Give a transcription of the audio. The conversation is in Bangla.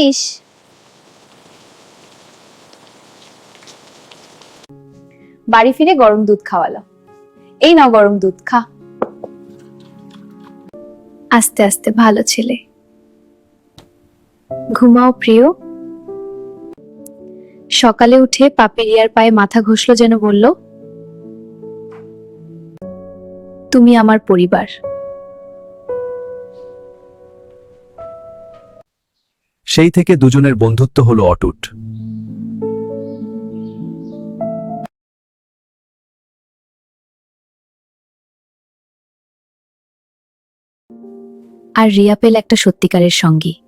আসিস। বাড়ি ফিরে গরম দুধ খাওয়ালো। এই নাও গরম দুধ, খা। আস্তে আস্তে, ভালো ছেলে। ঘুমাও প্রিয়। সকালে উঠে পাপি রিয়ার পায়ে মাথা ঘষলো, যেন বলল, তুমি আমার পরিবার। সেই থেকে দুজনের বন্ধুত্ব হলো অটুট। আর রিয়া পেল একটা সত্যিকারের সঙ্গী।